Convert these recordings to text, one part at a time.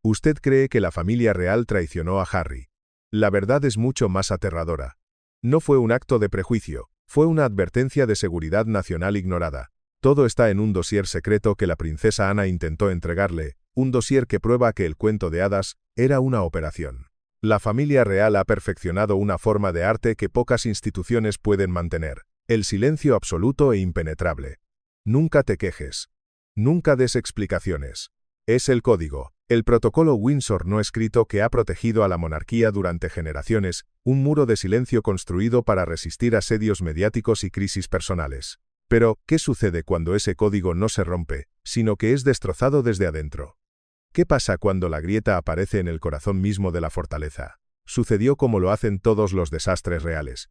Usted cree que la familia real traicionó a Harry. La verdad es mucho más aterradora. No fue un acto de prejuicio, fue una advertencia de seguridad nacional ignorada. Todo está en un dossier secreto que la princesa Ana intentó entregarle, un dossier que prueba que el cuento de hadas era una operación. La familia real ha perfeccionado una forma de arte que pocas instituciones pueden mantener, el silencio absoluto e impenetrable. Nunca te quejes. Nunca des explicaciones. Es el código, el protocolo Windsor no escrito que ha protegido a la monarquía durante generaciones, un muro de silencio construido para resistir asedios mediáticos y crisis personales. Pero, ¿qué sucede cuando ese código no se rompe, sino que es destrozado desde adentro? ¿Qué pasa cuando la grieta aparece en el corazón mismo de la fortaleza? Sucedió como lo hacen todos los desastres reales.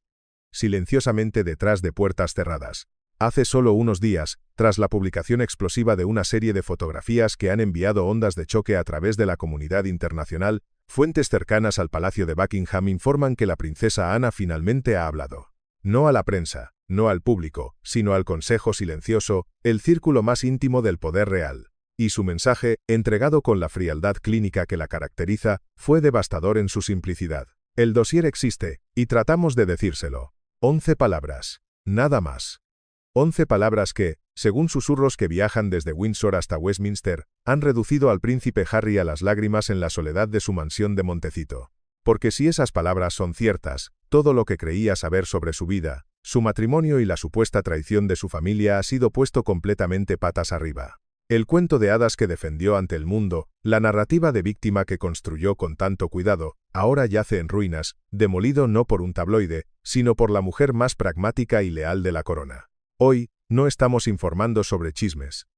Silenciosamente detrás de puertas cerradas. Hace solo unos días, tras la publicación explosiva de una serie de fotografías que han enviado ondas de choque a través de la comunidad internacional, fuentes cercanas al Palacio de Buckingham informan que la princesa Ana finalmente ha hablado. No a la prensa, no al público, sino al Consejo Silencioso, el círculo más íntimo del poder real. Y su mensaje, entregado con la frialdad clínica que la caracteriza, fue devastador en su simplicidad. El dossier existe, y tratamos de decírselo. 11 palabras. Nada más. 11 palabras que, según susurros que viajan desde Windsor hasta Westminster, han reducido al príncipe Harry a las lágrimas en la soledad de su mansión de Montecito. Porque si esas palabras son ciertas, todo lo que creía saber sobre su vida, su matrimonio y la supuesta traición de su familia ha sido puesto completamente patas arriba. El cuento de hadas que defendió ante el mundo, la narrativa de víctima que construyó con tanto cuidado, ahora yace en ruinas, demolido no por un tabloide, sino por la mujer más pragmática y leal de la corona. Hoy, no estamos informando sobre chismes.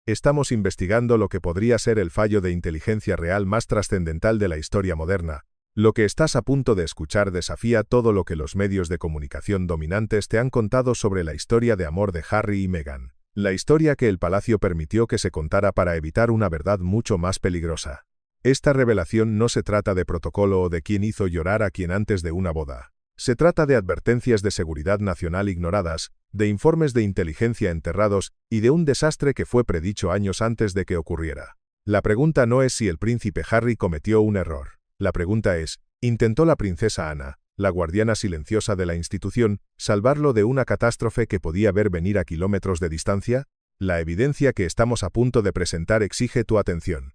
Estamos investigando lo que podría ser el fallo de inteligencia real más trascendental de la historia moderna. Lo que estás a punto de escuchar desafía todo lo que los medios de comunicación dominantes te han contado sobre la historia de amor de Harry y Meghan. La historia que el palacio permitió que se contara para evitar una verdad mucho más peligrosa. Esta revelación no se trata de protocolo o de quién hizo llorar a quién antes de una boda. Se trata de advertencias de seguridad nacional ignoradas, de informes de inteligencia enterrados y de un desastre que fue predicho años antes de que ocurriera. La pregunta no es si el príncipe Harry cometió un error. La pregunta es, ¿intentó la princesa Ana, la guardiana silenciosa de la institución, salvarlo de una catástrofe que podía ver venir a kilómetros de distancia? La evidencia que estamos a punto de presentar exige tu atención.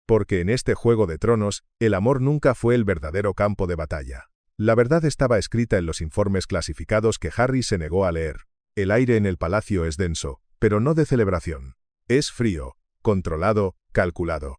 Porque en este Juego de Tronos, el amor nunca fue el verdadero campo de batalla. La verdad estaba escrita en los informes clasificados que Harry se negó a leer. El aire en el palacio es denso, pero no de celebración. Es frío, controlado, calculado.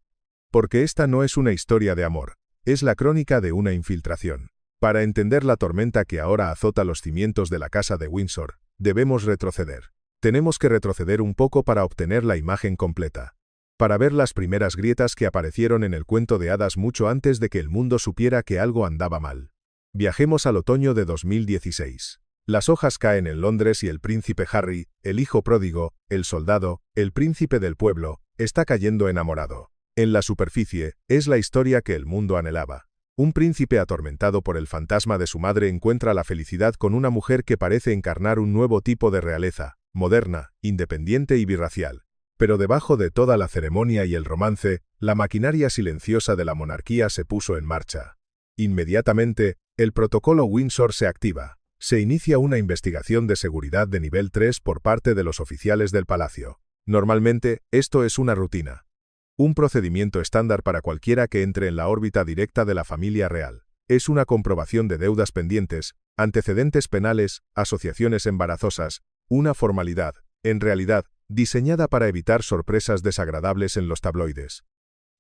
Porque esta no es una historia de amor, es la crónica de una infiltración. Para entender la tormenta que ahora azota los cimientos de la casa de Windsor, debemos retroceder. Tenemos que retroceder un poco para obtener la imagen completa. Para ver las primeras grietas que aparecieron en el cuento de hadas mucho antes de que el mundo supiera que algo andaba mal. Viajemos al otoño de 2016. Las hojas caen en Londres y el príncipe Harry, el hijo pródigo, el soldado, el príncipe del pueblo, está cayendo enamorado. En la superficie, es la historia que el mundo anhelaba. Un príncipe atormentado por el fantasma de su madre encuentra la felicidad con una mujer que parece encarnar un nuevo tipo de realeza, moderna, independiente y birracial. Pero debajo de toda la ceremonia y el romance, la maquinaria silenciosa de la monarquía se puso en marcha. Inmediatamente, el protocolo Windsor se activa. Se inicia una investigación de seguridad de nivel 3 por parte de los oficiales del palacio. Normalmente, esto es una rutina. Un procedimiento estándar para cualquiera que entre en la órbita directa de la familia real. Es una comprobación de deudas pendientes, antecedentes penales, asociaciones embarazosas, una formalidad, en realidad, diseñada para evitar sorpresas desagradables en los tabloides.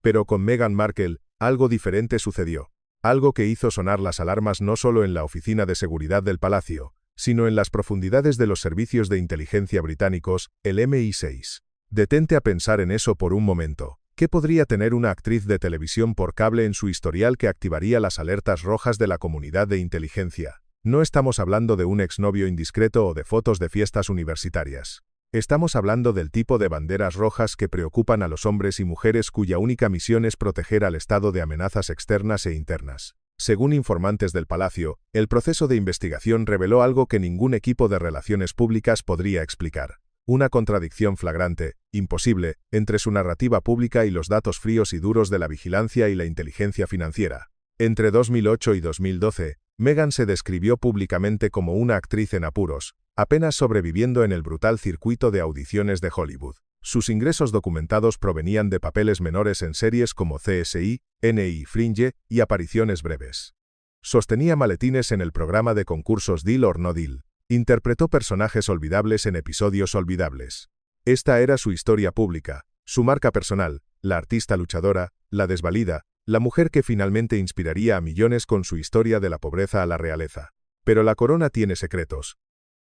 Pero con Meghan Markle, algo diferente sucedió. Algo que hizo sonar las alarmas no solo en la oficina de seguridad del palacio, sino en las profundidades de los servicios de inteligencia británicos, el MI6. Detente a pensar en eso por un momento. ¿Qué podría tener una actriz de televisión por cable en su historial que activaría las alertas rojas de la comunidad de inteligencia? No estamos hablando de un exnovio indiscreto o de fotos de fiestas universitarias. Estamos hablando del tipo de banderas rojas que preocupan a los hombres y mujeres cuya única misión es proteger al Estado de amenazas externas e internas. Según informantes del palacio, el proceso de investigación reveló algo que ningún equipo de relaciones públicas podría explicar. una contradicción flagrante, imposible, entre su narrativa pública y los datos fríos y duros de la vigilancia y la inteligencia financiera. Entre 2008 y 2012, Meghan se describió públicamente como una actriz en apuros, apenas sobreviviendo en el brutal circuito de audiciones de Hollywood. Sus ingresos documentados provenían de papeles menores en series como CSI, NI Fringe y apariciones breves. Sostenía maletines en el programa de concursos Deal or No Deal. Interpretó personajes olvidables en episodios olvidables. Esta era su historia pública, su marca personal, la artista luchadora, la desvalida, la mujer que finalmente inspiraría a millones con su historia de la pobreza a la realeza. Pero la corona tiene secretos.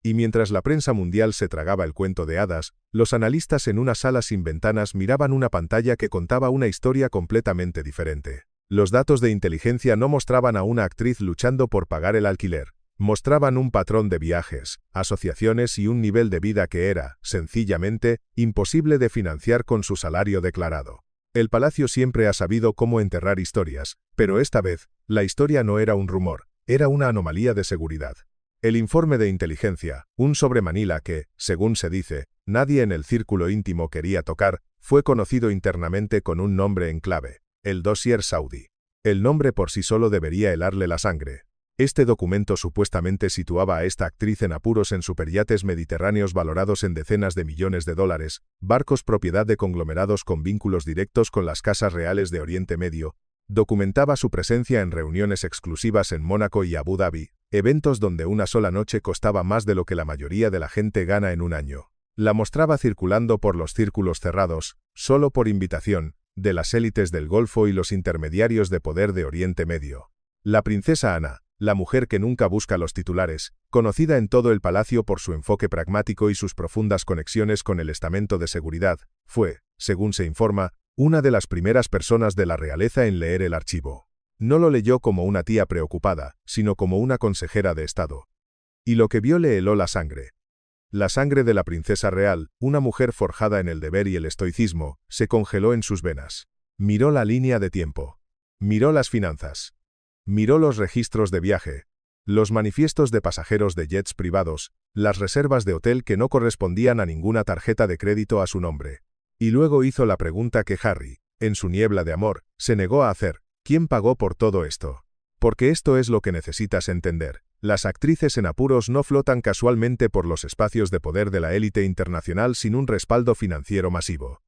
Y mientras la prensa mundial se tragaba el cuento de hadas, los analistas en una sala sin ventanas miraban una pantalla que contaba una historia completamente diferente. Los datos de inteligencia no mostraban a una actriz luchando por pagar el alquiler. Mostraban un patrón de viajes, asociaciones y un nivel de vida que era, sencillamente, imposible de financiar con su salario declarado. El palacio siempre ha sabido cómo enterrar historias, pero esta vez, la historia no era un rumor, era una anomalía de seguridad. El informe de inteligencia, un sobre Manila que, según se dice, nadie en el círculo íntimo quería tocar, fue conocido internamente con un nombre en clave, el dossier Saudi. El nombre por sí solo debería helarle la sangre. Este documento supuestamente situaba a esta actriz en apuros en superyates mediterráneos valorados en decenas de millones de dólares, barcos propiedad de conglomerados con vínculos directos con las casas reales de Oriente Medio, documentaba su presencia en reuniones exclusivas en Mónaco y Abu Dhabi, eventos donde una sola noche costaba más de lo que la mayoría de la gente gana en un año. La mostraba circulando por los círculos cerrados, solo por invitación, de las élites del Golfo y los intermediarios de poder de Oriente Medio. La princesa Ana, la mujer que nunca busca los titulares, conocida en todo el palacio por su enfoque pragmático y sus profundas conexiones con el estamento de seguridad, fue, según se informa, una de las primeras personas de la realeza en leer el archivo. No lo leyó como una tía preocupada, sino como una consejera de Estado. Y lo que vio le heló la sangre. La sangre de la princesa real, una mujer forjada en el deber y el estoicismo, se congeló en sus venas. Miró la línea de tiempo. Miró las finanzas. Miró los registros de viaje, los manifiestos de pasajeros de jets privados, las reservas de hotel que no correspondían a ninguna tarjeta de crédito a su nombre. Y luego hizo la pregunta que Harry, en su niebla de amor, se negó a hacer: ¿quién pagó por todo esto? Porque esto es lo que necesitas entender. Las actrices en apuros no flotan casualmente por los espacios de poder de la élite internacional sin un respaldo financiero masivo.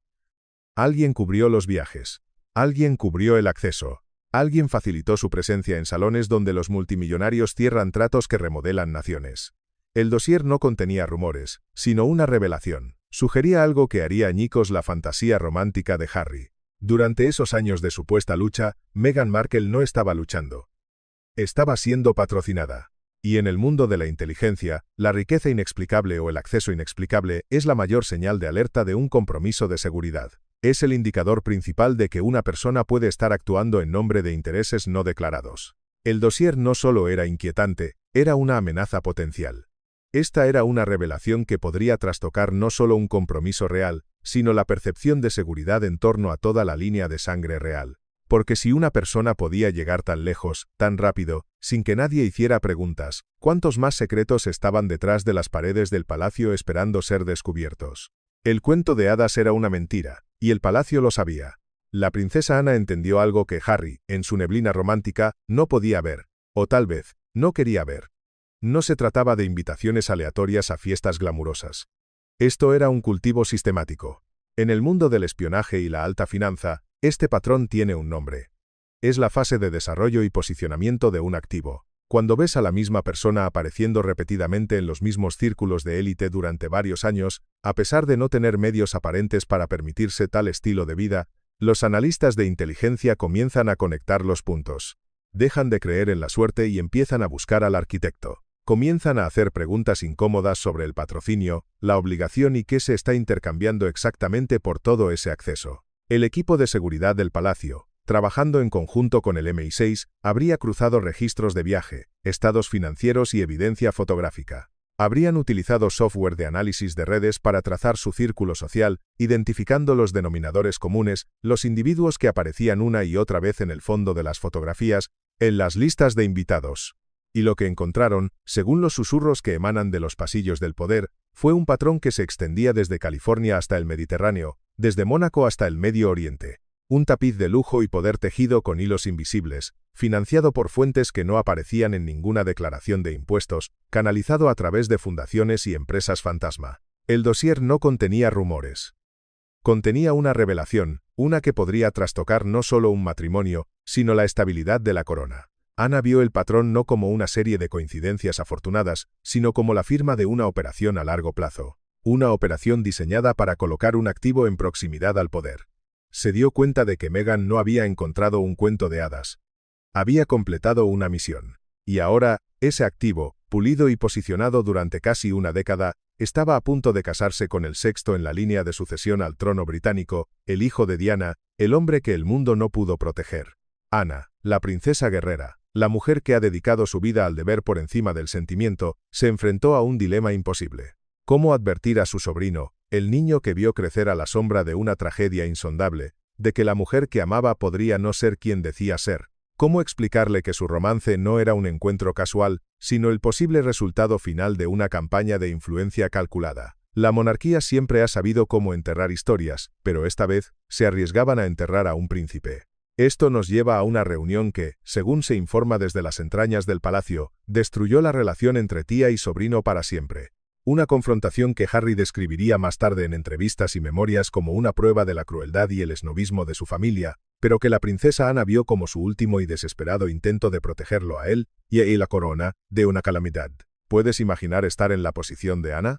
Alguien cubrió los viajes. Alguien cubrió el acceso. Alguien facilitó su presencia en salones donde los multimillonarios cierran tratos que remodelan naciones. El dossier no contenía rumores, sino una revelación. Sugería algo que haría añicos la fantasía romántica de Harry. Durante esos años de supuesta lucha, Meghan Markle no estaba luchando. Estaba siendo patrocinada. Y en el mundo de la inteligencia, la riqueza inexplicable o el acceso inexplicable es la mayor señal de alerta de un compromiso de seguridad. Es el indicador principal de que una persona puede estar actuando en nombre de intereses no declarados. El dossier no solo era inquietante, era una amenaza potencial. Esta era una revelación que podría trastocar no solo un compromiso real, sino la percepción de seguridad en torno a toda la línea de sangre real. Porque si una persona podía llegar tan lejos, tan rápido, sin que nadie hiciera preguntas, ¿cuántos más secretos estaban detrás de las paredes del palacio esperando ser descubiertos? El cuento de hadas era una mentira. Y el palacio lo sabía. La princesa Ana entendió algo que Harry, en su neblina romántica, no podía ver, o tal vez, no quería ver. No se trataba de invitaciones aleatorias a fiestas glamurosas. Esto era un cultivo sistemático. En el mundo del espionaje y la alta finanza, este patrón tiene un nombre. Es la fase de desarrollo y posicionamiento de un activo. Cuando ves a la misma persona apareciendo repetidamente en los mismos círculos de élite durante varios años, a pesar de no tener medios aparentes para permitirse tal estilo de vida, los analistas de inteligencia comienzan a conectar los puntos. Dejan de creer en la suerte y empiezan a buscar al arquitecto. Comienzan a hacer preguntas incómodas sobre el patrocinio, la obligación y qué se está intercambiando exactamente por todo ese acceso. El equipo de seguridad del palacio, trabajando en conjunto con el MI6, habría cruzado registros de viaje, estados financieros y evidencia fotográfica. Habrían utilizado software de análisis de redes para trazar su círculo social, identificando los denominadores comunes, los individuos que aparecían una y otra vez en el fondo de las fotografías, en las listas de invitados. Y lo que encontraron, según los susurros que emanan de los pasillos del poder, fue un patrón que se extendía desde California hasta el Mediterráneo, desde Mónaco hasta el Medio Oriente. Un tapiz de lujo y poder tejido con hilos invisibles, financiado por fuentes que no aparecían en ninguna declaración de impuestos, canalizado a través de fundaciones y empresas fantasma. El dossier no contenía rumores. Contenía una revelación, una que podría trastocar no solo un matrimonio, sino la estabilidad de la corona. Ana vio el patrón no como una serie de coincidencias afortunadas, sino como la firma de una operación a largo plazo. Una operación diseñada para colocar un activo en proximidad al poder. Se dio cuenta de que Meghan no había encontrado un cuento de hadas. Había completado una misión. Y ahora, ese activo, pulido y posicionado durante casi una década, estaba a punto de casarse con el sexto en la línea de sucesión al trono británico, el hijo de Diana, el hombre que el mundo no pudo proteger. Ana, la princesa guerrera, la mujer que ha dedicado su vida al deber por encima del sentimiento, se enfrentó a un dilema imposible. ¿Cómo advertir a su sobrino, el niño que vio crecer a la sombra de una tragedia insondable, de que la mujer que amaba podría no ser quien decía ser? ¿Cómo explicarle que su romance no era un encuentro casual, sino el posible resultado final de una campaña de influencia calculada? La monarquía siempre ha sabido cómo enterrar historias, pero esta vez, se arriesgaban a enterrar a un príncipe. Esto nos lleva a una reunión que, según se informa desde las entrañas del palacio, destruyó la relación entre tía y sobrino para siempre. Una confrontación que Harry describiría más tarde en entrevistas y memorias como una prueba de la crueldad y el esnovismo de su familia, pero que la princesa Ana vio como su último y desesperado intento de protegerlo a él y la corona de una calamidad. ¿Puedes imaginar estar en la posición de Ana?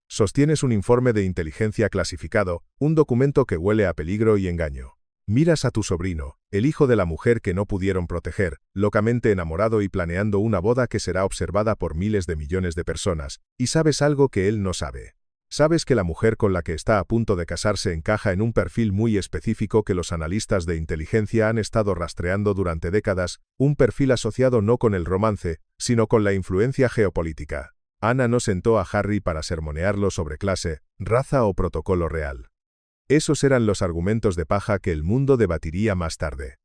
Sostienes un informe de inteligencia clasificado, un documento que huele a peligro y engaño. Miras a tu sobrino, el hijo de la mujer que no pudieron proteger, locamente enamorado y planeando una boda que será observada por miles de millones de personas, y sabes algo que él no sabe. Sabes que la mujer con la que está a punto de casarse encaja en un perfil muy específico que los analistas de inteligencia han estado rastreando durante décadas, un perfil asociado no con el romance, sino con la influencia geopolítica. Ana no sentó a Harry para sermonearlo sobre clase, raza o protocolo real. Esos eran los argumentos de paja que el mundo debatiría más tarde.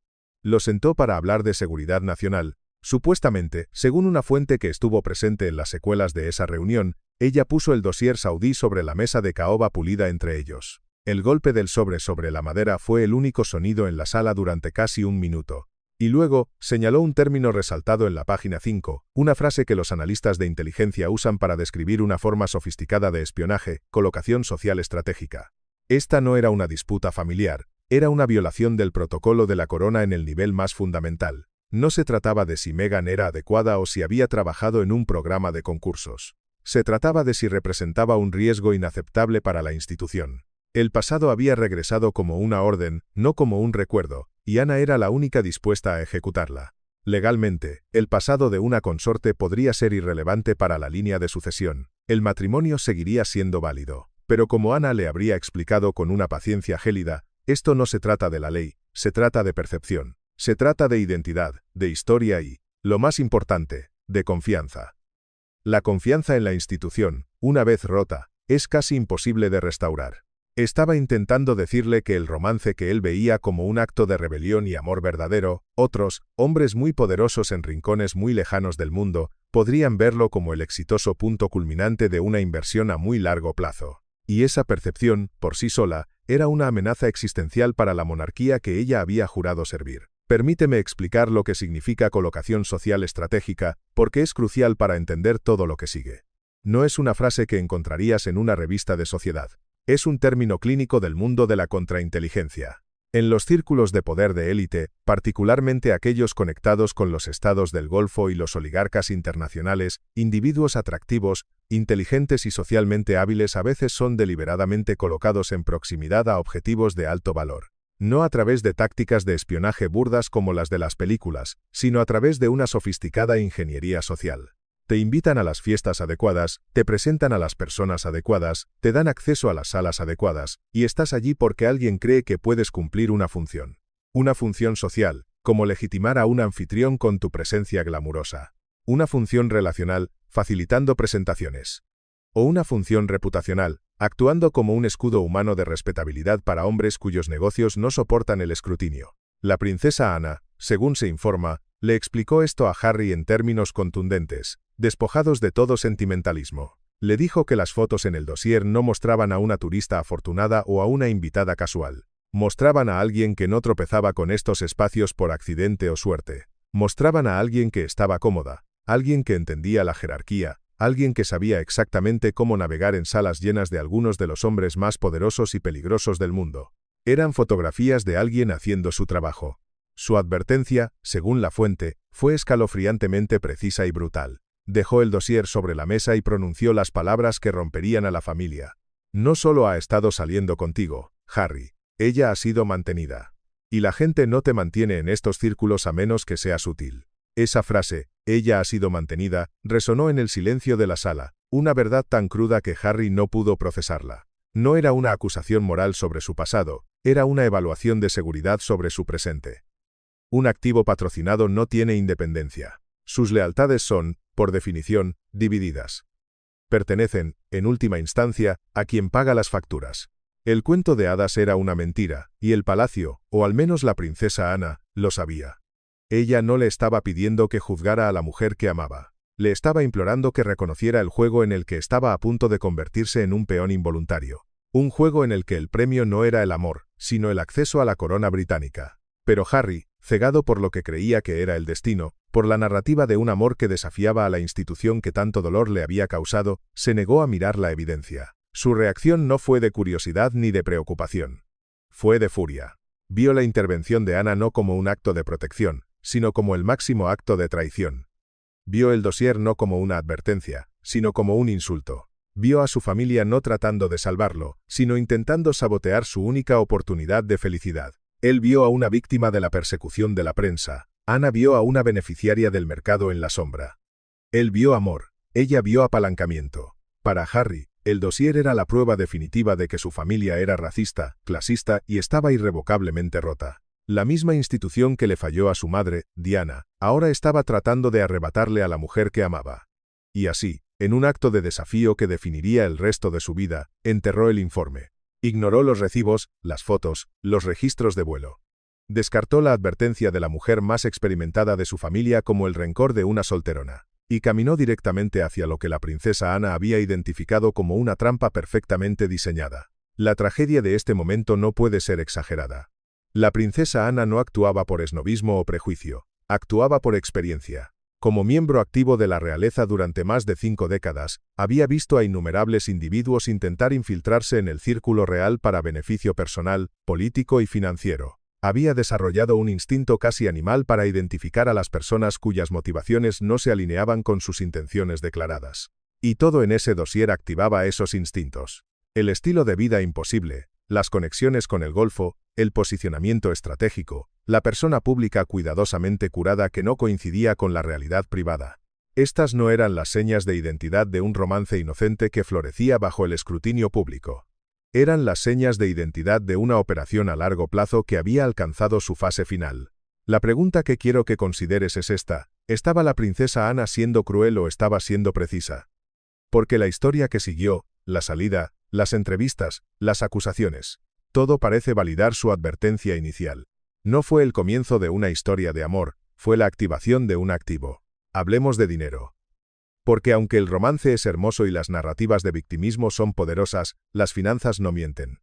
Lo sentó para hablar de seguridad nacional. Supuestamente, según una fuente que estuvo presente en las secuelas de esa reunión, ella puso el dossier saudí sobre la mesa de caoba pulida entre ellos. El golpe del sobre la madera fue el único sonido en la sala durante casi un minuto. Y luego, señaló un término resaltado en la página 5, una frase que los analistas de inteligencia usan para describir una forma sofisticada de espionaje, colocación social estratégica. Esta no era una disputa familiar, era una violación del protocolo de la corona en el nivel más fundamental. No se trataba de si Meghan era adecuada o si había trabajado en un programa de concursos. Se trataba de si representaba un riesgo inaceptable para la institución. El pasado había regresado como una orden, no como un recuerdo, y Ana era la única dispuesta a ejecutarla. Legalmente, el pasado de una consorte podría ser irrelevante para la línea de sucesión. El matrimonio seguiría siendo válido. Pero como Ana le habría explicado con una paciencia gélida, esto no se trata de la ley, se trata de percepción. Se trata de identidad, de historia y, lo más importante, de confianza. La confianza en la institución, una vez rota, es casi imposible de restaurar. Estaba intentando decirle que el romance que él veía como un acto de rebelión y amor verdadero, otros, hombres muy poderosos en rincones muy lejanos del mundo, podrían verlo como el exitoso punto culminante de una inversión a muy largo plazo. Y esa percepción, por sí sola, era una amenaza existencial para la monarquía que ella había jurado servir. Permíteme explicar lo que significa colocación social estratégica, porque es crucial para entender todo lo que sigue. No es una frase que encontrarías en una revista de sociedad. Es un término clínico del mundo de la contrainteligencia. En los círculos de poder de élite, particularmente aquellos conectados con los estados del Golfo y los oligarcas internacionales, individuos atractivos, inteligentes y socialmente hábiles a veces son deliberadamente colocados en proximidad a objetivos de alto valor. No a través de tácticas de espionaje burdas como las de las películas, sino a través de una sofisticada ingeniería social. Te invitan a las fiestas adecuadas, te presentan a las personas adecuadas, te dan acceso a las salas adecuadas, y estás allí porque alguien cree que puedes cumplir una función. Una función social, como legitimar a un anfitrión con tu presencia glamurosa. Una función relacional, facilitando presentaciones. O una función reputacional, actuando como un escudo humano de respetabilidad para hombres cuyos negocios no soportan el escrutinio. La princesa Ana, según se informa, Le explicó esto a Harry en términos contundentes, despojados de todo sentimentalismo. Le dijo que las fotos en el dossier no mostraban a una turista afortunada o a una invitada casual. Mostraban a alguien que no tropezaba con estos espacios por accidente o suerte. Mostraban a alguien que estaba cómoda, alguien que entendía la jerarquía, alguien que sabía exactamente cómo navegar en salas llenas de algunos de los hombres más poderosos y peligrosos del mundo. Eran fotografías de alguien haciendo su trabajo. Su advertencia, según la fuente, fue escalofriantemente precisa y brutal. Dejó el dossier sobre la mesa y pronunció las palabras que romperían a la familia. No solo ha estado saliendo contigo, Harry. Ella ha sido mantenida. Y la gente no te mantiene en estos círculos a menos que seas útil. Esa frase, ella ha sido mantenida, resonó en el silencio de la sala, una verdad tan cruda que Harry no pudo procesarla. No era una acusación moral sobre su pasado, era una evaluación de seguridad sobre su presente. Un activo patrocinado no tiene independencia. Sus lealtades son, por definición, divididas. Pertenecen, en última instancia, a quien paga las facturas. El cuento de hadas era una mentira, y el palacio, o al menos la princesa Ana, lo sabía. Ella no le estaba pidiendo que juzgara a la mujer que amaba. Le estaba implorando que reconociera el juego en el que estaba a punto de convertirse en un peón involuntario. Un juego en el que el premio no era el amor, sino el acceso a la corona británica. Pero Harry, cegado por lo que creía que era el destino, por la narrativa de un amor que desafiaba a la institución que tanto dolor le había causado, se negó a mirar la evidencia. Su reacción no fue de curiosidad ni de preocupación. Fue de furia. Vio la intervención de Ana no como un acto de protección, sino como el máximo acto de traición. Vio el dossier no como una advertencia, sino como un insulto. Vio a su familia no tratando de salvarlo, sino intentando sabotear su única oportunidad de felicidad. Él vio a una víctima de la persecución de la prensa. Ana vio a una beneficiaria del mercado en la sombra. Él vio amor. Ella vio apalancamiento. Para Harry, el dossier era la prueba definitiva de que su familia era racista, clasista y estaba irrevocablemente rota. La misma institución que le falló a su madre, Diana, ahora estaba tratando de arrebatarle a la mujer que amaba. Y así, en un acto de desafío que definiría el resto de su vida, enterró el informe. Ignoró los recibos, las fotos, los registros de vuelo. Descartó la advertencia de la mujer más experimentada de su familia como el rencor de una solterona. Y caminó directamente hacia lo que la princesa Ana había identificado como una trampa perfectamente diseñada. La tragedia de este momento no puede ser exagerada. La princesa Ana no actuaba por esnobismo o prejuicio, actuaba por experiencia. Como miembro activo de la realeza durante más de 5 décadas, había visto a innumerables individuos intentar infiltrarse en el círculo real para beneficio personal, político y financiero. Había desarrollado un instinto casi animal para identificar a las personas cuyas motivaciones no se alineaban con sus intenciones declaradas. Y todo en ese dossier activaba esos instintos. El estilo de vida imposible, las conexiones con el Golfo, el posicionamiento estratégico, la persona pública cuidadosamente curada que no coincidía con la realidad privada. Estas no eran las señas de identidad de un romance inocente que florecía bajo el escrutinio público. Eran las señas de identidad de una operación a largo plazo que había alcanzado su fase final. La pregunta que quiero que consideres es esta: ¿estaba la princesa Ana siendo cruel o estaba siendo precisa? Porque la historia que siguió, la salida, las entrevistas, las acusaciones, todo parece validar su advertencia inicial. No fue el comienzo de una historia de amor, fue la activación de un activo. Hablemos de dinero. Porque aunque el romance es hermoso y las narrativas de victimismo son poderosas, las finanzas no mienten.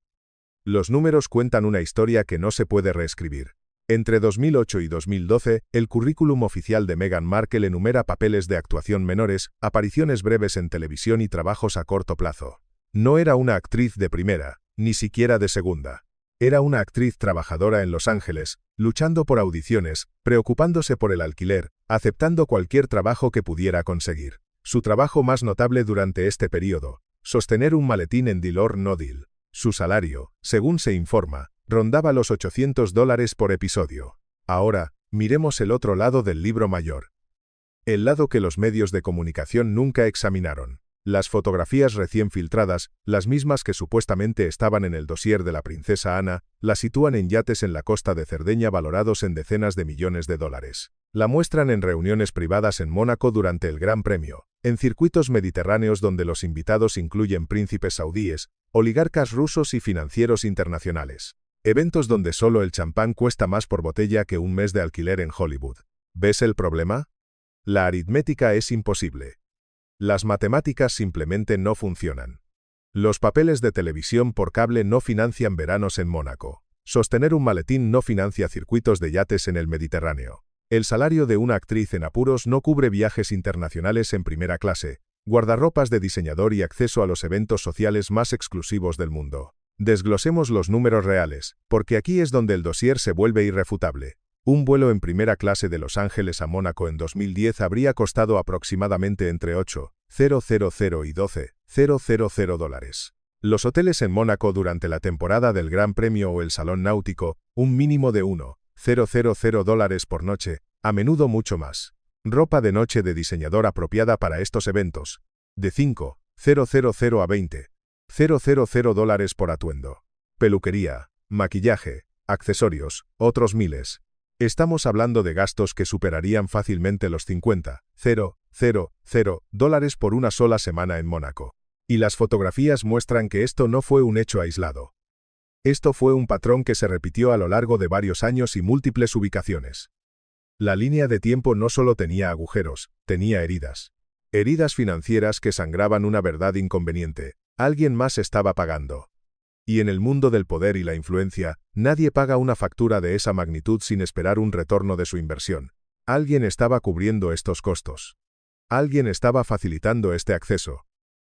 Los números cuentan una historia que no se puede reescribir. Entre 2008 y 2012, el currículum oficial de Meghan Markle enumera papeles de actuación menores, apariciones breves en televisión y trabajos a corto plazo. No era una actriz de primera, ni siquiera de segunda. Era una actriz trabajadora en Los Ángeles, luchando por audiciones, preocupándose por el alquiler, aceptando cualquier trabajo que pudiera conseguir. Su trabajo más notable durante este periodo, sostener un maletín en Deal or No Deal. Su salario, según se informa, rondaba los $800 por episodio. Ahora, miremos el otro lado del libro mayor. El lado que los medios de comunicación nunca examinaron. Las fotografías recién filtradas, las mismas que supuestamente estaban en el dossier de la princesa Ana, la sitúan en yates en la costa de Cerdeña valorados en decenas de millones de dólares. La muestran en reuniones privadas en Mónaco durante el Gran Premio, en circuitos mediterráneos donde los invitados incluyen príncipes saudíes, oligarcas rusos y financieros internacionales. Eventos donde solo el champán cuesta más por botella que un mes de alquiler en Hollywood. ¿Ves el problema? La aritmética es imposible. Las matemáticas simplemente no funcionan. Los papeles de televisión por cable no financian veranos en Mónaco. Sostener un maletín no financia circuitos de yates en el Mediterráneo. El salario de una actriz en apuros no cubre viajes internacionales en primera clase, guardarropas de diseñador y acceso a los eventos sociales más exclusivos del mundo. Desglosemos los números reales, porque aquí es donde el dossier se vuelve irrefutable. Un vuelo en primera clase de Los Ángeles a Mónaco en 2010 habría costado aproximadamente entre 8.000 y 12.000 dólares. Los hoteles en Mónaco durante la temporada del Gran Premio o el Salón Náutico, un mínimo de 1.000 dólares por noche, a menudo mucho más. Ropa de noche de diseñador apropiada para estos eventos, de 5.000 a 20.000 dólares por atuendo. Peluquería, maquillaje, accesorios, otros miles. Estamos hablando de gastos que superarían fácilmente los 50.000 dólares por una sola semana en Mónaco. Y las fotografías muestran que esto no fue un hecho aislado. Esto fue un patrón que se repitió a lo largo de varios años y múltiples ubicaciones. La línea de tiempo no solo tenía agujeros, tenía heridas. Heridas financieras que sangraban una verdad inconveniente. Alguien más estaba pagando. Y en el mundo del poder y la influencia, nadie paga una factura de esa magnitud sin esperar un retorno de su inversión. Alguien estaba cubriendo estos costos. Alguien estaba facilitando este acceso.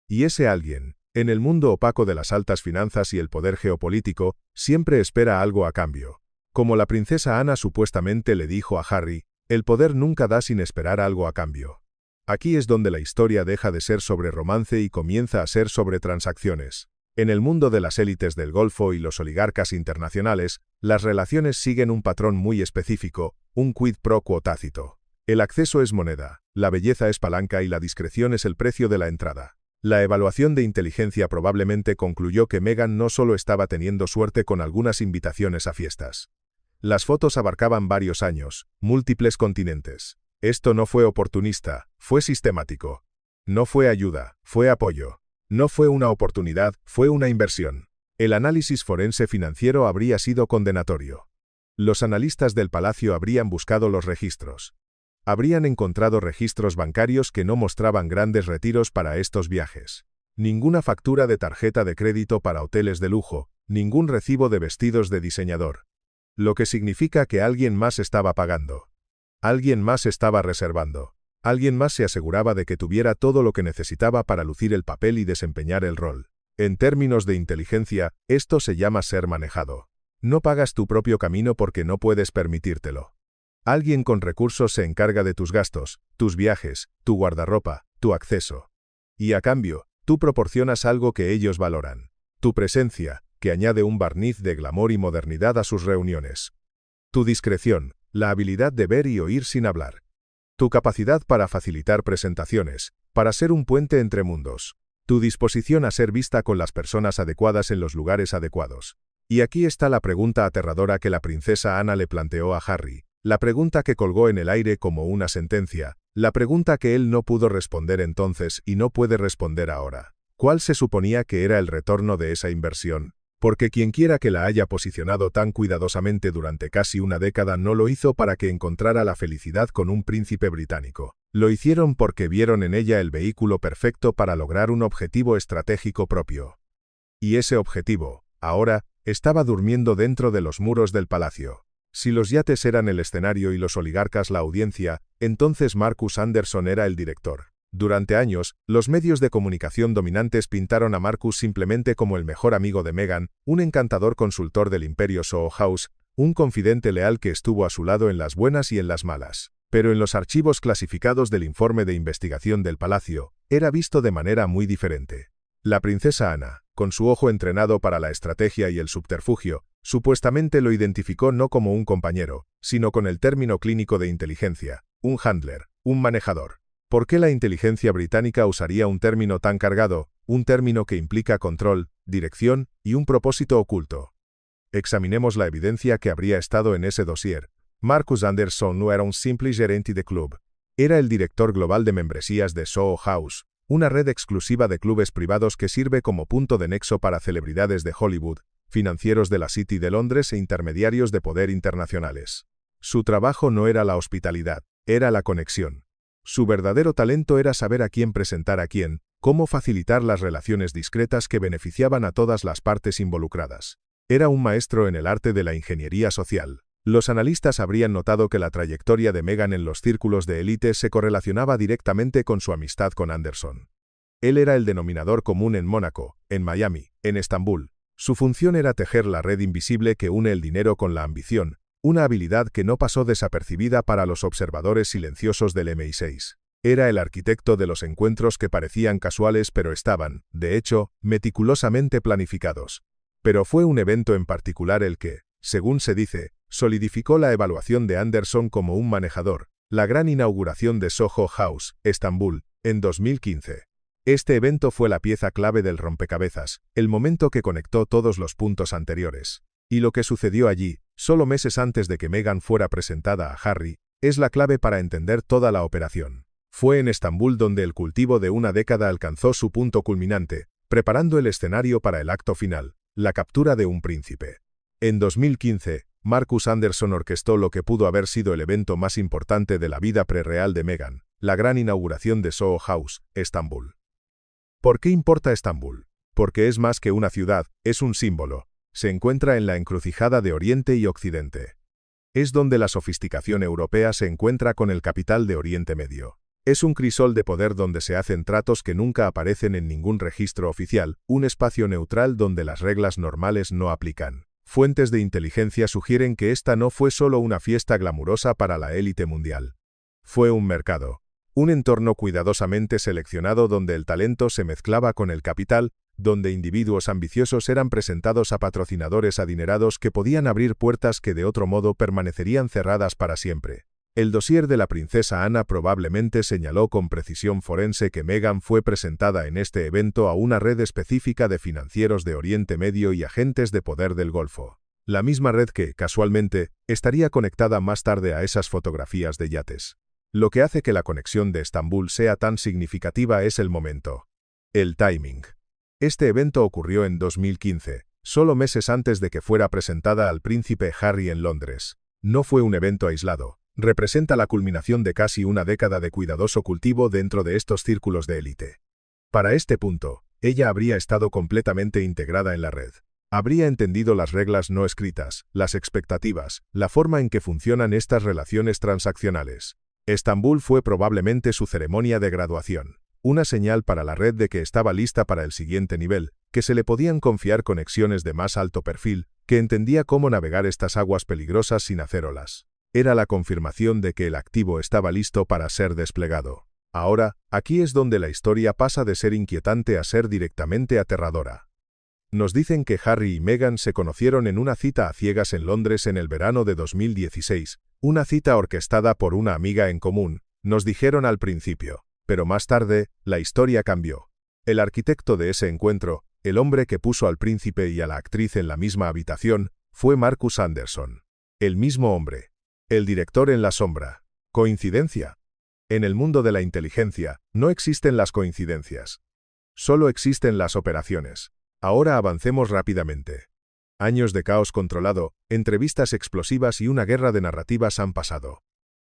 Y ese alguien, en el mundo opaco de las altas finanzas y el poder geopolítico, siempre espera algo a cambio. Como la princesa Ana supuestamente le dijo a Harry, el poder nunca da sin esperar algo a cambio. Aquí es donde la historia deja de ser sobre romance y comienza a ser sobre transacciones. En el mundo de las élites del Golfo y los oligarcas internacionales, las relaciones siguen un patrón muy específico, un quid pro quo tácito. El acceso es moneda, la belleza es palanca y la discreción es el precio de la entrada. La evaluación de inteligencia probablemente concluyó que Meghan no solo estaba teniendo suerte con algunas invitaciones a fiestas. Las fotos abarcaban varios años, múltiples continentes. Esto no fue oportunista, fue sistemático. No fue ayuda, fue apoyo. No fue una oportunidad, fue una inversión. El análisis forense financiero habría sido condenatorio. Los analistas del palacio habrían buscado los registros. Habrían encontrado registros bancarios que no mostraban grandes retiros para estos viajes. Ninguna factura de tarjeta de crédito para hoteles de lujo, ningún recibo de vestidos de diseñador. Lo que significa que alguien más estaba pagando. Alguien más estaba reservando. Alguien más se aseguraba de que tuviera todo lo que necesitaba para lucir el papel y desempeñar el rol. En términos de inteligencia, esto se llama ser manejado. No pagas tu propio camino porque no puedes permitírtelo. Alguien con recursos se encarga de tus gastos, tus viajes, tu guardarropa, tu acceso. Y a cambio, tú proporcionas algo que ellos valoran. Tu presencia, que añade un barniz de glamour y modernidad a sus reuniones. Tu discreción, la habilidad de ver y oír sin hablar. Tu capacidad para facilitar presentaciones, para ser un puente entre mundos. Tu disposición a ser vista con las personas adecuadas en los lugares adecuados. Y aquí está la pregunta aterradora que la princesa Ana le planteó a Harry. La pregunta que colgó en el aire como una sentencia. La pregunta que él no pudo responder entonces y no puede responder ahora. ¿Cuál se suponía que era el retorno de esa inversión? Porque quienquiera que la haya posicionado tan cuidadosamente durante casi una década no lo hizo para que encontrara la felicidad con un príncipe británico. Lo hicieron porque vieron en ella el vehículo perfecto para lograr un objetivo estratégico propio. Y ese objetivo, ahora, estaba durmiendo dentro de los muros del palacio. Si los yates eran el escenario y los oligarcas la audiencia, entonces Marcus Anderson era el director. Durante años, los medios de comunicación dominantes pintaron a Marcus simplemente como el mejor amigo de Meghan, un encantador consultor del imperio Soho House, un confidente leal que estuvo a su lado en las buenas y en las malas. Pero en los archivos clasificados del informe de investigación del palacio, era visto de manera muy diferente. La princesa Ana, con su ojo entrenado para la estrategia y el subterfugio, supuestamente lo identificó no como un compañero, sino con el término clínico de inteligencia, un handler, un manejador. ¿Por qué la inteligencia británica usaría un término tan cargado, un término que implica control, dirección y un propósito oculto? Examinemos la evidencia que habría estado en ese dossier. Marcus Anderson no era un simple gerente de club. Era el director global de membresías de Soho House, una red exclusiva de clubes privados que sirve como punto de nexo para celebridades de Hollywood, financieros de la City de Londres e intermediarios de poder internacionales. Su trabajo no era la hospitalidad. Era la conexión. Su verdadero talento era saber a quién presentar a quién, cómo facilitar las relaciones discretas que beneficiaban a todas las partes involucradas. Era un maestro en el arte de la ingeniería social. Los analistas habrían notado que la trayectoria de Meghan en los círculos de élite se correlacionaba directamente con su amistad con Anderson. Él era el denominador común en Mónaco, en Miami, en Estambul. Su función era tejer la red invisible que une el dinero con la ambición, una habilidad que no pasó desapercibida para los observadores silenciosos del MI6. Era el arquitecto de los encuentros que parecían casuales pero estaban, de hecho, meticulosamente planificados. Pero fue un evento en particular el que, según se dice, solidificó la evaluación de Anderson como un manejador, la gran inauguración de Soho House, Estambul, en 2015. Este evento fue la pieza clave del rompecabezas, el momento que conectó todos los puntos anteriores. Y lo que sucedió allí, solo meses antes de que Meghan fuera presentada a Harry, es la clave para entender toda la operación. Fue en Estambul donde el cultivo de una década alcanzó su punto culminante, preparando el escenario para el acto final, la captura de un príncipe. En 2015, Marcus Anderson orquestó lo que pudo haber sido el evento más importante de la vida prereal de Meghan, la gran inauguración de Soho House, Estambul. ¿Por qué importa Estambul? Porque es más que una ciudad, es un símbolo. Se encuentra en la encrucijada de Oriente y Occidente. Es donde la sofisticación europea se encuentra con el capital de Oriente Medio. Es un crisol de poder donde se hacen tratos que nunca aparecen en ningún registro oficial, un espacio neutral donde las reglas normales no aplican. Fuentes de inteligencia sugieren que esta no fue solo una fiesta glamurosa para la élite mundial. Fue un mercado. Un entorno cuidadosamente seleccionado donde el talento se mezclaba con el capital, donde individuos ambiciosos eran presentados a patrocinadores adinerados que podían abrir puertas que de otro modo permanecerían cerradas para siempre. El dossier de la princesa Ana probablemente señaló con precisión forense que Meghan fue presentada en este evento a una red específica de financieros de Oriente Medio y agentes de poder del Golfo. La misma red que, casualmente, estaría conectada más tarde a esas fotografías de yates. Lo que hace que la conexión de Estambul sea tan significativa es el momento. El timing. Este evento ocurrió en 2015, solo meses antes de que fuera presentada al príncipe Harry en Londres. No fue un evento aislado. Representa la culminación de casi una década de cuidadoso cultivo dentro de estos círculos de élite. Para este punto, ella habría estado completamente integrada en la red. Habría entendido las reglas no escritas, las expectativas, la forma en que funcionan estas relaciones transaccionales. Estambul fue probablemente su ceremonia de graduación, una señal para la red de que estaba lista para el siguiente nivel, que se le podían confiar conexiones de más alto perfil, que entendía cómo navegar estas aguas peligrosas sin hacer olas. Era la confirmación de que el activo estaba listo para ser desplegado. Ahora, aquí es donde la historia pasa de ser inquietante a ser directamente aterradora. Nos dicen que Harry y Meghan se conocieron en una cita a ciegas en Londres en el verano de 2016, una cita orquestada por una amiga en común, nos dijeron al principio, pero más tarde, la historia cambió. El arquitecto de ese encuentro, el hombre que puso al príncipe y a la actriz en la misma habitación, fue Marcus Anderson. El mismo hombre. El director en la sombra. ¿Coincidencia? En el mundo de la inteligencia, no existen las coincidencias. Solo existen las operaciones. Ahora avancemos rápidamente. Años de caos controlado, entrevistas explosivas y una guerra de narrativas han pasado.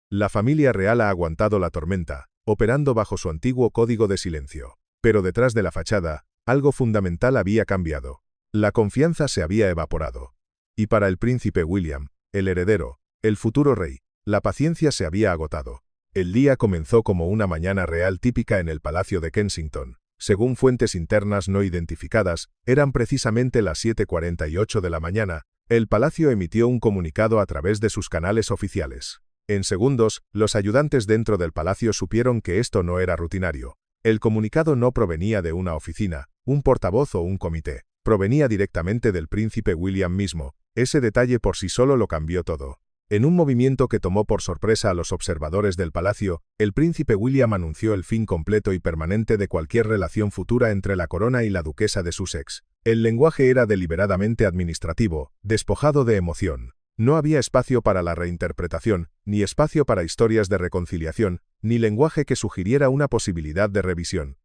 La familia real ha aguantado la tormenta, operando bajo su antiguo código de silencio. Pero detrás de la fachada, algo fundamental había cambiado. La confianza se había evaporado. Y para el príncipe William, el heredero, el futuro rey, la paciencia se había agotado. El día comenzó como una mañana real típica en el Palacio de Kensington. Según fuentes internas no identificadas, eran precisamente las 7:48 de la mañana. El palacio emitió un comunicado a través de sus canales oficiales. En segundos, los ayudantes dentro del palacio supieron que esto no era rutinario. El comunicado no provenía de una oficina, un portavoz o un comité. Provenía directamente del príncipe William mismo. Ese detalle por sí solo lo cambió todo. En un movimiento que tomó por sorpresa a los observadores del palacio, el príncipe William anunció el fin completo y permanente de cualquier relación futura entre la corona y la duquesa de Sussex. El lenguaje era deliberadamente administrativo, despojado de emoción. No había espacio para la reinterpretación, ni espacio para historias de reconciliación, ni lenguaje que sugiriera una posibilidad de revisión.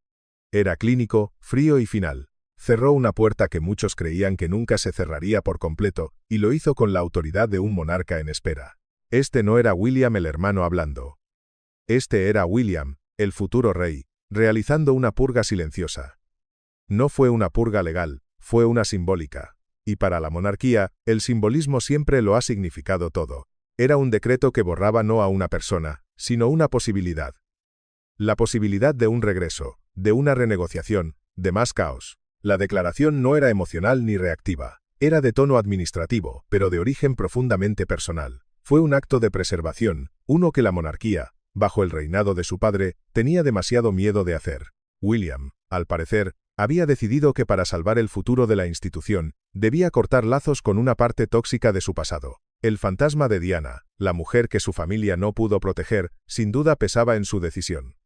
Era clínico, frío y final. Cerró una puerta que muchos creían que nunca se cerraría por completo, y lo hizo con la autoridad de un monarca en espera. Este no era William el hermano hablando. Este era William, el futuro rey, realizando una purga silenciosa. No fue una purga legal, fue una simbólica. Y para la monarquía, el simbolismo siempre lo ha significado todo. Era un decreto que borraba no a una persona, sino una posibilidad. La posibilidad de un regreso, de una renegociación, de más caos. La declaración no era emocional ni reactiva. Era de tono administrativo, pero de origen profundamente personal. Fue un acto de preservación, uno que la monarquía, bajo el reinado de su padre, tenía demasiado miedo de hacer. William, al parecer, había decidido que para salvar el futuro de la institución, debía cortar lazos con una parte tóxica de su pasado. El fantasma de Diana, la mujer que su familia no pudo proteger, sin duda pesaba en su decisión.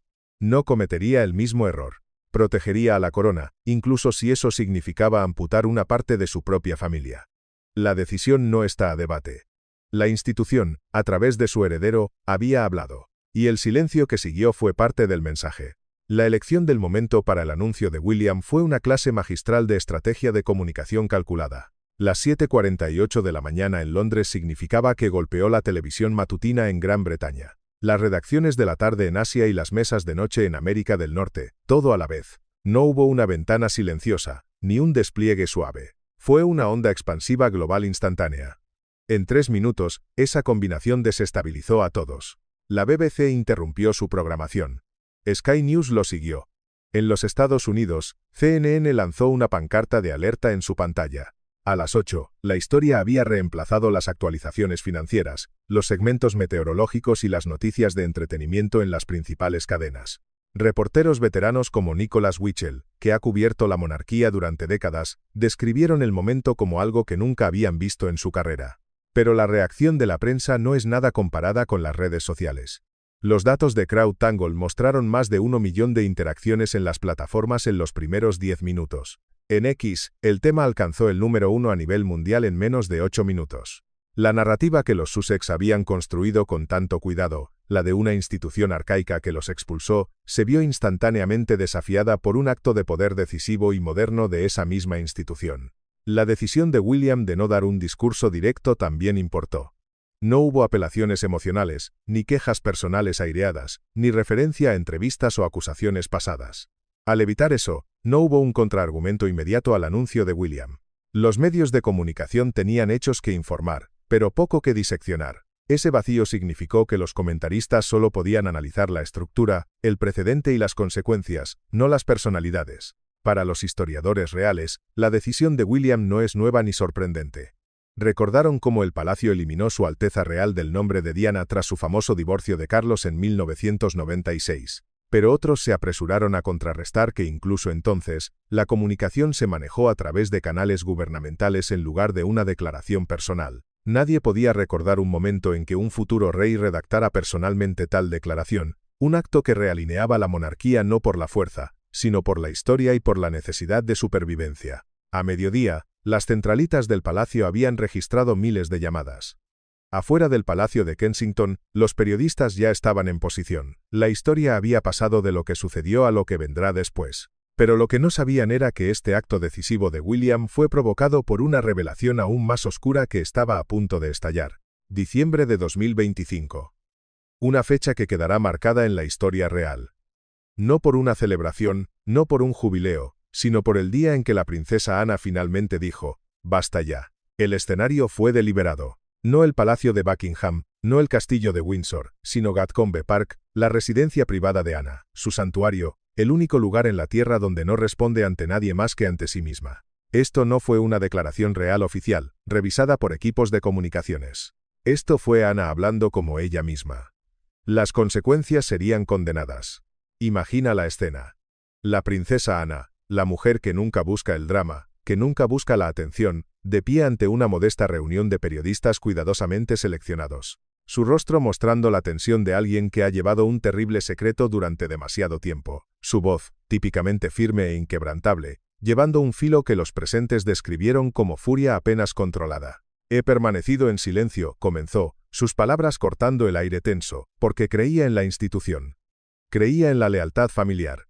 No cometería el mismo error. Protegería a la corona, incluso si eso significaba amputar una parte de su propia familia. La decisión no está a debate. La institución, a través de su heredero, había hablado. Y el silencio que siguió fue parte del mensaje. La elección del momento para el anuncio de William fue una clase magistral de estrategia de comunicación calculada. Las 7:48 de la mañana en Londres significaba que golpeó la televisión matutina en Gran Bretaña, las redacciones de la tarde en Asia y las mesas de noche en América del Norte, todo a la vez. No hubo una ventana silenciosa, ni un despliegue suave. Fue una onda expansiva global instantánea. En 3 minutos, esa combinación desestabilizó a todos. La BBC interrumpió su programación. Sky News lo siguió. En los Estados Unidos, CNN lanzó una pancarta de alerta en su pantalla. A las 8, la historia había reemplazado las actualizaciones financieras, los segmentos meteorológicos y las noticias de entretenimiento en las principales cadenas. Reporteros veteranos como Nicholas Wichel, que ha cubierto la monarquía durante décadas, describieron el momento como algo que nunca habían visto en su carrera. Pero la reacción de la prensa no es nada comparada con las redes sociales. Los datos de CrowdTangle mostraron más de 1 millón de interacciones en las plataformas en los primeros 10 minutos. En X, el tema alcanzó el número 1 a nivel mundial en menos de 8 minutos. La narrativa que los Sussex habían construido con tanto cuidado, la de una institución arcaica que los expulsó, se vio instantáneamente desafiada por un acto de poder decisivo y moderno de esa misma institución. La decisión de William de no dar un discurso directo también importó. No hubo apelaciones emocionales, ni quejas personales aireadas, ni referencia a entrevistas o acusaciones pasadas. Al evitar eso, no hubo un contraargumento inmediato al anuncio de William. Los medios de comunicación tenían hechos que informar, pero poco que diseccionar. Ese vacío significó que los comentaristas solo podían analizar la estructura, el precedente y las consecuencias, no las personalidades. Para los historiadores reales, la decisión de William no es nueva ni sorprendente. Recordaron cómo el palacio eliminó Su Alteza Real del nombre de Diana tras su famoso divorcio de Carlos en 1996. Pero otros se apresuraron a contrarrestar que incluso entonces, la comunicación se manejó a través de canales gubernamentales en lugar de una declaración personal. Nadie podía recordar un momento en que un futuro rey redactara personalmente tal declaración, un acto que realineaba la monarquía no por la fuerza, sino por la historia y por la necesidad de supervivencia. A mediodía, las centralitas del palacio habían registrado miles de llamadas. Afuera del Palacio de Kensington, los periodistas ya estaban en posición. La historia había pasado de lo que sucedió a lo que vendrá después. Pero lo que no sabían era que este acto decisivo de William fue provocado por una revelación aún más oscura que estaba a punto de estallar. Diciembre de 2025. Una fecha que quedará marcada en la historia real. No por una celebración, no por un jubileo, sino por el día en que la princesa Ana finalmente dijo, «Basta ya». El escenario fue deliberado. No el Palacio de Buckingham, no el Castillo de Windsor, sino Gatcombe Park, la residencia privada de Ana, su santuario, el único lugar en la tierra donde no responde ante nadie más que ante sí misma. Esto no fue una declaración real oficial, revisada por equipos de comunicaciones. Esto fue Ana hablando como ella misma. Las consecuencias serían condenadas. Imagina la escena. La princesa Ana, la mujer que nunca busca el drama, que nunca busca la atención, de pie ante una modesta reunión de periodistas cuidadosamente seleccionados. Su rostro mostrando la tensión de alguien que ha llevado un terrible secreto durante demasiado tiempo. Su voz, típicamente firme e inquebrantable, llevando un filo que los presentes describieron como furia apenas controlada. He permanecido en silencio, comenzó, sus palabras cortando el aire tenso, porque creía en la institución. Creía en la lealtad familiar.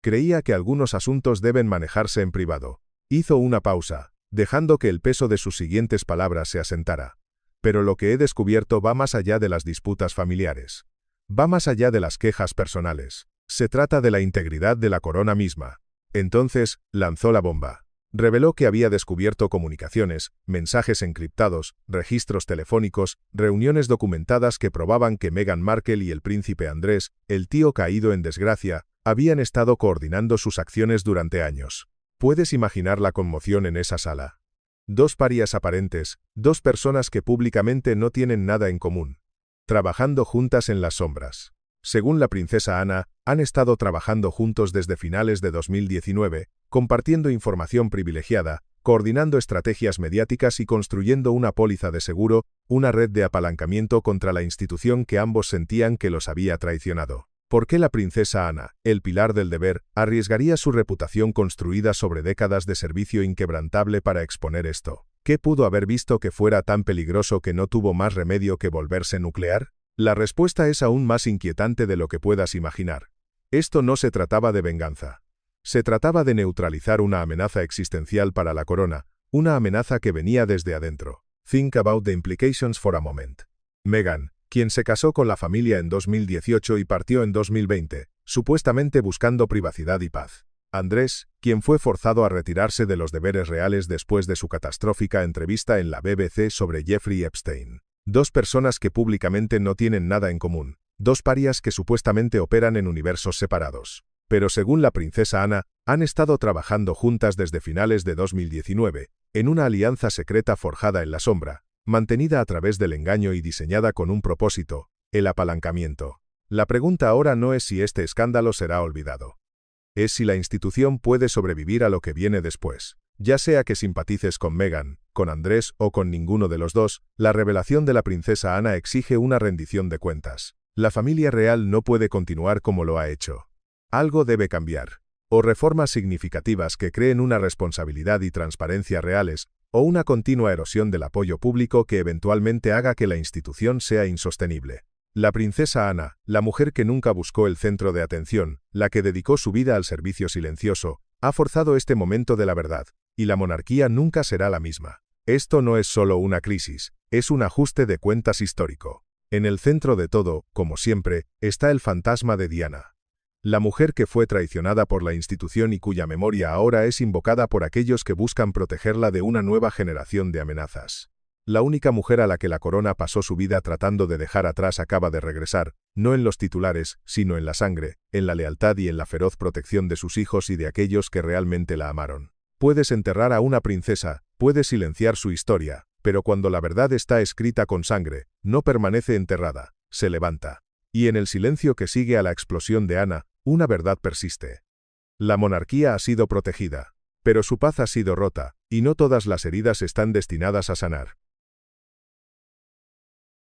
Creía que algunos asuntos deben manejarse en privado. Hizo una pausa, dejando que el peso de sus siguientes palabras se asentara. Pero lo que he descubierto va más allá de las disputas familiares. Va más allá de las quejas personales. Se trata de la integridad de la corona misma. Entonces, lanzó la bomba. Reveló que había descubierto comunicaciones, mensajes encriptados, registros telefónicos, reuniones documentadas que probaban que Meghan Markle y el príncipe Andrés, el tío caído en desgracia, habían estado coordinando sus acciones durante años. ¿Puedes imaginar la conmoción en esa sala? Dos parias aparentes, dos personas que públicamente no tienen nada en común, trabajando juntas en las sombras. Según la princesa Ana, han estado trabajando juntos desde finales de 2019, compartiendo información privilegiada, coordinando estrategias mediáticas y construyendo una póliza de seguro, una red de apalancamiento contra la institución que ambos sentían que los había traicionado. ¿Por qué la princesa Ana, el pilar del deber, arriesgaría su reputación construida sobre décadas de servicio inquebrantable para exponer esto? ¿Qué pudo haber visto que fuera tan peligroso que no tuvo más remedio que volverse nuclear? La respuesta es aún más inquietante de lo que puedas imaginar. Esto no se trataba de venganza. Se trataba de neutralizar una amenaza existencial para la corona, una amenaza que venía desde adentro. Think about the implications for a moment. Meghan, quien se casó con la familia en 2018 y partió en 2020, supuestamente buscando privacidad y paz. Andrés, quien fue forzado a retirarse de los deberes reales después de su catastrófica entrevista en la BBC sobre Jeffrey Epstein. Dos personas que públicamente no tienen nada en común, dos parias que supuestamente operan en universos separados. Pero según la princesa Ana, han estado trabajando juntas desde finales de 2019, en una alianza secreta forjada en la sombra, mantenida a través del engaño y diseñada con un propósito, el apalancamiento. La pregunta ahora no es si este escándalo será olvidado. Es si la institución puede sobrevivir a lo que viene después. Ya sea que simpatices con Meghan, con Andrés o con ninguno de los dos, la revelación de la princesa Ana exige una rendición de cuentas. La familia real no puede continuar como lo ha hecho. Algo debe cambiar. O reformas significativas que creen una responsabilidad y transparencia reales, o una continua erosión del apoyo público que eventualmente haga que la institución sea insostenible. La princesa Ana, la mujer que nunca buscó el centro de atención, la que dedicó su vida al servicio silencioso, ha forzado este momento de la verdad, y la monarquía nunca será la misma. Esto no es solo una crisis, es un ajuste de cuentas histórico. En el centro de todo, como siempre, está el fantasma de Diana. La mujer que fue traicionada por la institución y cuya memoria ahora es invocada por aquellos que buscan protegerla de una nueva generación de amenazas. La única mujer a la que la corona pasó su vida tratando de dejar atrás acaba de regresar, no en los titulares, sino en la sangre, en la lealtad y en la feroz protección de sus hijos y de aquellos que realmente la amaron. Puedes enterrar a una princesa, puedes silenciar su historia, pero cuando la verdad está escrita con sangre, no permanece enterrada, se levanta. Y en el silencio que sigue a la explosión de Ana, una verdad persiste. La monarquía ha sido protegida, pero su paz ha sido rota, y no todas las heridas están destinadas a sanar.